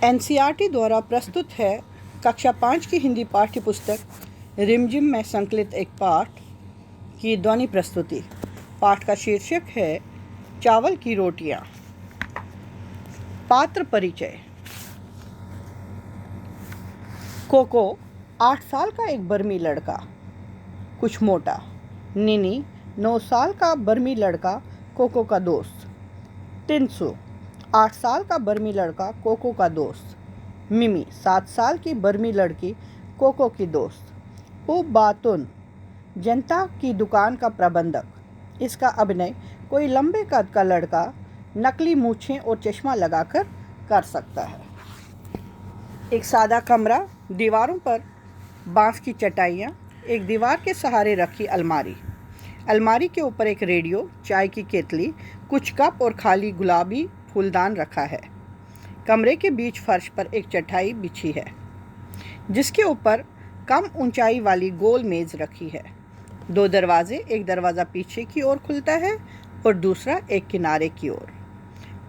NCERT द्वारा प्रस्तुत है कक्षा 5 की हिंदी पाठ्य पुस्तक रिमझिम में संकलित एक पाठ की ध्वनि प्रस्तुति। पाठ का शीर्षक है चावल की रोटियां। पात्र परिचय। कोको 8 साल का एक बर्मी लड़का, कुछ मोटा। निनी 9 साल का बर्मी लड़का, कोको का दोस्त। टिन्सु 8 साल का बर्मी लड़का, कोको का दोस्त। मिमी 7 साल की बर्मी लड़की, कोको की दोस्त। बातुन जनता की दुकान का प्रबंधक। इसका अभिनय कोई लंबे कद का लड़का नकली मूछें और चश्मा लगाकर कर सकता है। एक सादा कमरा, दीवारों पर बांस की चटाइयाँ, एक दीवार के सहारे रखी अलमारी। अलमारी के ऊपर एक रेडियो, चाय की केतली, कुछ कप और खाली गुलाबी फूलदान रखा है। कमरे के बीच फर्श पर एक चटाई बिछी है जिसके ऊपर कम ऊंचाई वाली गोल मेज रखी है। 2 दरवाजे, एक दरवाज़ा पीछे की ओर खुलता है और दूसरा एक किनारे की ओर।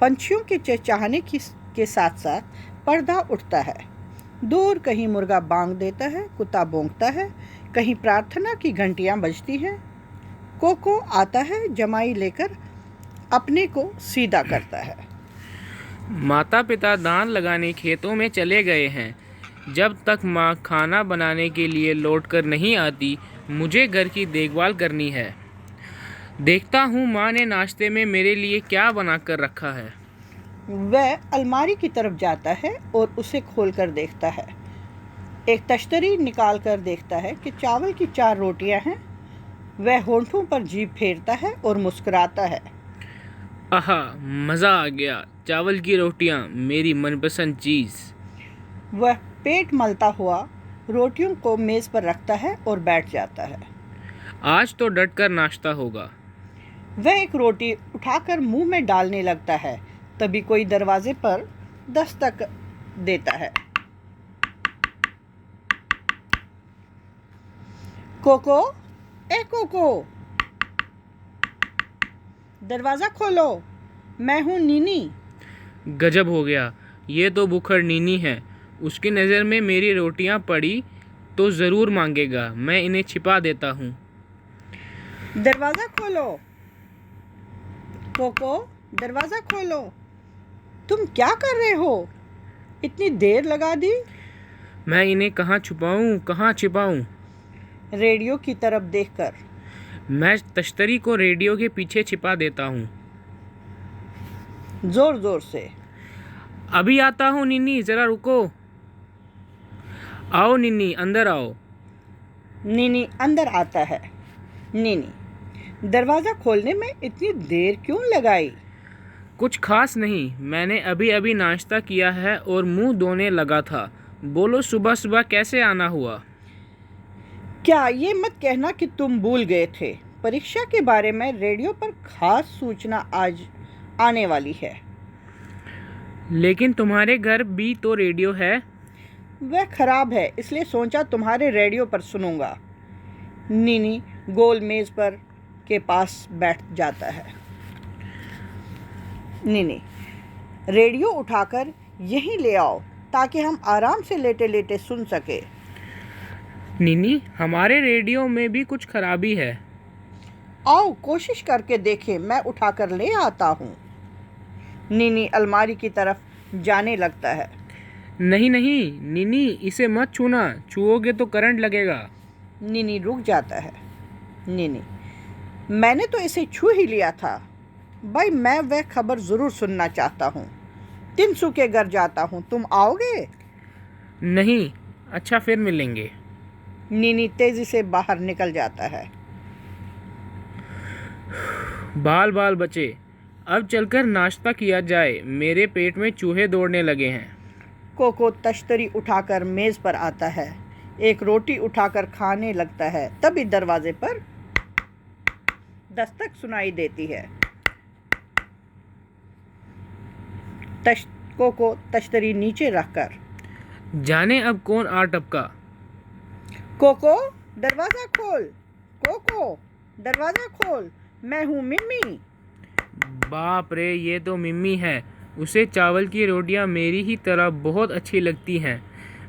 पंछियों के चहचहाने के साथ साथ पर्दा उठता है। दूर कहीं मुर्गा बांग देता है, कुत्ता भौंकता है, कहीं प्रार्थना की घंटियां बजती हैं। कोको आता है, जमाई लेकर अपने को सीधा करता है। माता पिता धान लगाने खेतों में चले गए हैं। जब तक माँ खाना बनाने के लिए लौटकर नहीं आती, मुझे घर की देखभाल करनी है। देखता हूँ माँ ने नाश्ते में मेरे लिए क्या बना कर रखा है। वह अलमारी की तरफ जाता है और उसे खोलकर देखता है। एक तश्तरी निकाल कर देखता है कि चावल की 4 रोटियां हैं। वह होंठों पर जीभ फेरता है और मुस्कुराता है। आहा, मज़ा आ गया। चावल की रोटियाँ मेरी मनपसंद चीज़। वह पेट मलता हुआ रोटियों को मेज़ पर रखता है और बैठ जाता है। आज तो डटकर नाश्ता होगा। वह एक रोटी उठाकर मुंह में डालने लगता है, तभी कोई दरवाजे पर दस्तक देता है। कोको, ए कोको, दरवाज़ा खोलो, मैं हूँ नीनी। गजब हो गया, ये तो बुखड़ नीनी है। उसकी नज़र में मेरी रोटियां पड़ी तो ज़रूर मांगेगा। मैं इन्हें छिपा देता हूँ। दरवाज़ा खोलो कोको, दरवाज़ा खोलो। तुम क्या कर रहे हो? इतनी देर लगा दी। मैं इन्हें कहाँ छुपाऊँ, कहाँ छिपाऊँ? रेडियो की तरफ देखकर। मैं तश्तरी को रेडियो के पीछे छिपा देता हूँ। जोर जोर से। अभी आता हूँ निन्नी, ज़रा रुको। आओ निन्नी, अंदर आओ। नीनी अंदर आता है। नीनी, दरवाज़ा खोलने में इतनी देर क्यों लगाई? कुछ खास नहीं, मैंने अभी अभी नाश्ता किया है और मुंह धोने लगा था। बोलो, सुबह सुबह कैसे आना हुआ? क्या ये मत कहना कि तुम भूल गए थे। परीक्षा के बारे में रेडियो पर खास सूचना आज आने वाली है। लेकिन तुम्हारे घर भी तो रेडियो है। वह खराब है, इसलिए सोचा तुम्हारे रेडियो पर सुनूंगा। नीनी गोल मेज पर के पास बैठ जाता है। नीनी, रेडियो उठाकर यहीं ले आओ ताकि हम आराम से लेटे लेटे सुन सके। निन्नी, हमारे रेडियो में भी कुछ खराबी है। आओ कोशिश करके देखें, मैं उठाकर ले आता हूँ। नीनी अलमारी की तरफ जाने लगता है। नहीं नहीं निन्नी, इसे मत छूना, छुओगे तो करंट लगेगा। नीनी रुक जाता है। नीनी, मैंने तो इसे छू ही लिया था। भाई, मैं वह खबर ज़रूर सुनना चाहता हूँ। टिन्सु के घर जाता हूँ, तुम आओगे? नहीं। अच्छा, फिर मिलेंगे। नीनी तेज़ी से बाहर निकल जाता है। बाल बाल बचे, अब चलकर नाश्ता किया जाए। मेरे पेट में चूहे दौड़ने लगे हैं। कोको तश्तरी उठाकर मेज़ पर आता है, एक रोटी उठाकर खाने लगता है। तभी दरवाजे पर दस्तक सुनाई देती है। कोको तश्तरी नीचे रखकर। जाने अब कौन आ टपका। कोको, दरवाज़ा खोल। कोको, दरवाज़ा खोल, मैं हूँ मिम्मी। बाप रे, ये तो मिम्मी है। उसे चावल की रोटियां मेरी ही तरह बहुत अच्छी लगती हैं।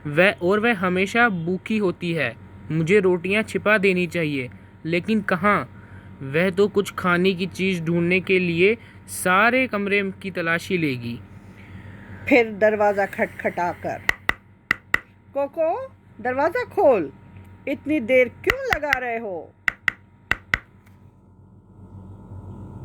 वह हमेशा भूखी होती है। मुझे रोटियां छिपा देनी चाहिए, लेकिन कहाँ? वह तो कुछ खाने की चीज़ ढूंढने के लिए सारे कमरे की तलाशी लेगी। फिर दरवाज़ा खटखटाकर, कोको, दरवाज़ा खोल, इतनी देर क्यों लगा रहे हो?